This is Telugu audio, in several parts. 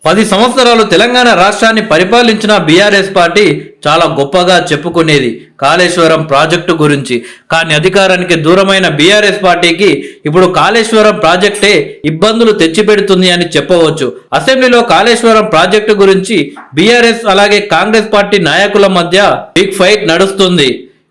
10 సంవత్సరాలు తెలంగాణ రాష్ట్రాన్ని పరిపాలించిన బీఆర్ఎస్ పార్టీ చాలా గొప్పగా చెప్పుకునేది కాళేశ్వరం ప్రాజెక్టు గురించి. కానీ అధికారానికి దూరమైన బీఆర్ఎస్ పార్టీకి ఇప్పుడు కాళేశ్వరం ప్రాజెక్టే ఇబ్బందులు తెచ్చిపెడుతుంది అని చెప్పవచ్చు. అసెంబ్లీలో కాళేశ్వరం ప్రాజెక్టు గురించి బీఆర్ఎస్ అలాగే కాంగ్రెస్ పార్టీ నాయకుల మధ్య బిగ్ ఫైట్ నడుస్తుంది.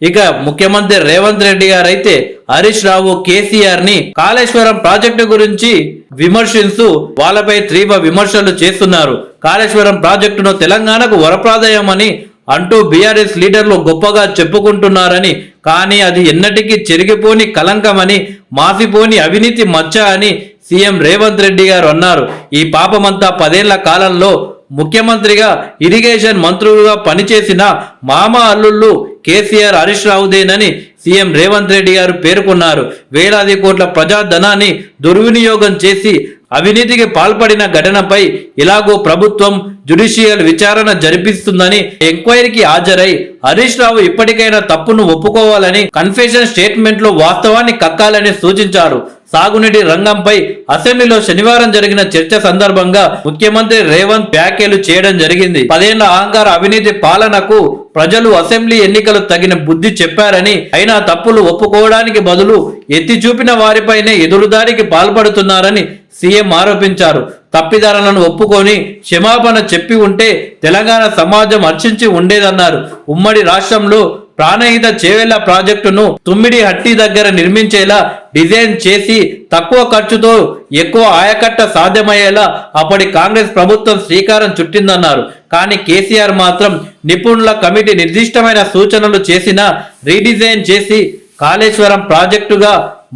ఇక ముఖ్యమంత్రి రేవంత్ రెడ్డి గారు అయితే హరీష్ రావు కేసీఆర్ ని కాళేశ్వరం ప్రాజెక్టు గురించి విమర్శిస్తూ వాళ్ళపై తీవ్ర విమర్శలు చేస్తున్నారు. కాళేశ్వరం ప్రాజెక్టును తెలంగాణకు వరప్రదాయమని అంటూ బీఆర్ఎస్ లీడర్లు గొప్పగా చెప్పుకుంటున్నారని, కానీ అది ఎన్నటికీ చెరిగిపోని కలంకమని, మాసిపోని అవినీతి మచ్చ అని సీఎం రేవంత్ రెడ్డి గారు అన్నారు. ఈ పాపమంతా 10 ఏళ్ల కాలంలో ముఖ్యమంత్రిగా ఇరిగేషన్ మంత్రులుగా పనిచేసిన మామ అల్లుళ్ళు కేసీఆర్ హరీష్ రావుదేనని సీఎం రేవంత్ రెడ్డి గారు పేర్కొన్నారు. వేలాది కోట్ల ప్రజాధనాన్ని దుర్వినియోగం చేసి అవినీతికి పాల్పడిన ఘటనపై ఇలాగో ప్రభుత్వం జ్యుడిషియల్ విచారణ జరిపిస్తుందని ఎంక్వైరీకి హాజరై హరీష్ రావు ఇప్పటికైనా తప్పును ఒప్పుకోవాలని, కన్ఫెషన్ స్టేట్మెంట్ లో వాస్తవాన్ని కక్కాలని సూచించారు. సాగునీటి రంగంపై అసెంబ్లీలో శనివారం జరిగిన చర్చ సందర్భంగా ముఖ్యమంత్రి రేవంత్ వ్యాఖ్యలు చేయడం జరిగింది. 10 ఏళ్ల అహంకార అవినీతి పాలనకు ప్రజలు అసెంబ్లీ ఎన్నికలు తగిన బుద్ధి చెప్పారని, అయినా తప్పులు ఒప్పుకోవడానికి బదులు ఎత్తి చూపిన వారిపైనే ఎదురుదాడికి పాల్పడుతున్నారని సీఎం ఆరోపించారు. తప్పిదారులను ఒప్పుకొని క్షమాపణ చెప్పి ఉంటే తెలంగాణ సమాజం హర్షించి ఉండేదన్నారు. ఉమ్మడి రాష్ట్రంలో ప్రాణహిత చేవెళ్ల ప్రాజెక్టును తుమ్మిడిహట్టి దగ్గర నిర్మించేలా డిజైన్ చేసి తక్కువ ఖర్చుతో ఎక్కువ ఆయకట్ట సాధ్యమయ్యేలా అప్పటి కాంగ్రెస్ ప్రభుత్వం శ్రీకారం చుట్టిందన్నారు. కానీ కేసీఆర్ మాత్రం నిపుణుల కమిటీ నిర్దిష్టమైన సూచనలు చేసినా రీడిజైన్ చేసి కాళేశ్వరం ప్రాజెక్టుగా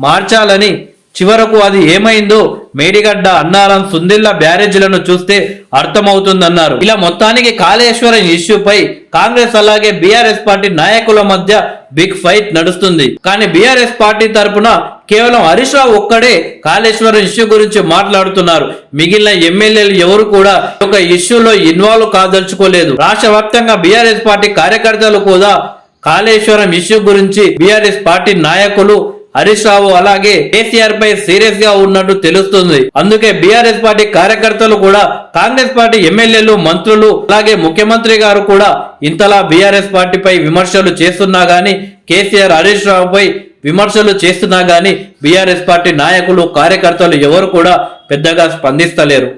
మార్చాలని, చివరకు అది ఏమైందో మేడిగడ్డ, అన్నారం, సుందిళ్ల బ్యారేజీలను చూస్తే అర్థమవుతుందన్నారు. ఇలా మొత్తానికి కాళేశ్వరం ఇష్యూపై కాంగ్రెస్ అలాగే బీఆర్ఎస్ పార్టీ నాయకుల మధ్య బిగ్ ఫైట్ నడుస్తుంది. కానీ బీఆర్ఎస్ పార్టీ తరఫున కేవలం హరీష్ రావు ఒక్కడే కాళేశ్వరం ఇష్యూ గురించి మాట్లాడుతున్నారు. మిగిలిన ఎమ్మెల్యేలు ఎవరు కూడా ఒక ఇష్యూలో ఇన్వాల్వ్ కాదలుచుకోలేదు. రాష్ట్ర వ్యాప్తంగా బీఆర్ఎస్ పార్టీ కార్యకర్తలు కూడా కాళేశ్వరం ఇష్యూ గురించి బీఆర్ఎస్ పార్టీ నాయకులు హరీష్ రావు అలాగే కేసీఆర్ పై సీరియస్ గా ఉన్నట్టు తెలుస్తుంది. అందుకే బీఆర్ఎస్ పార్టీ కార్యకర్తలు కూడా కాంగ్రెస్ పార్టీ ఎమ్మెల్యేలు, మంత్రులు అలాగే ముఖ్యమంత్రి గారు కూడా ఇంతలా బీఆర్ఎస్ పార్టీపై విమర్శలు చేస్తున్నా గానీ, కేసీఆర్ హరీష్ రావుపై విమర్శలు చేస్తున్నా గానీ బీఆర్ఎస్ పార్టీ నాయకులు, కార్యకర్తలు ఎవరు కూడా పెద్దగా స్పందిస్తలేరు.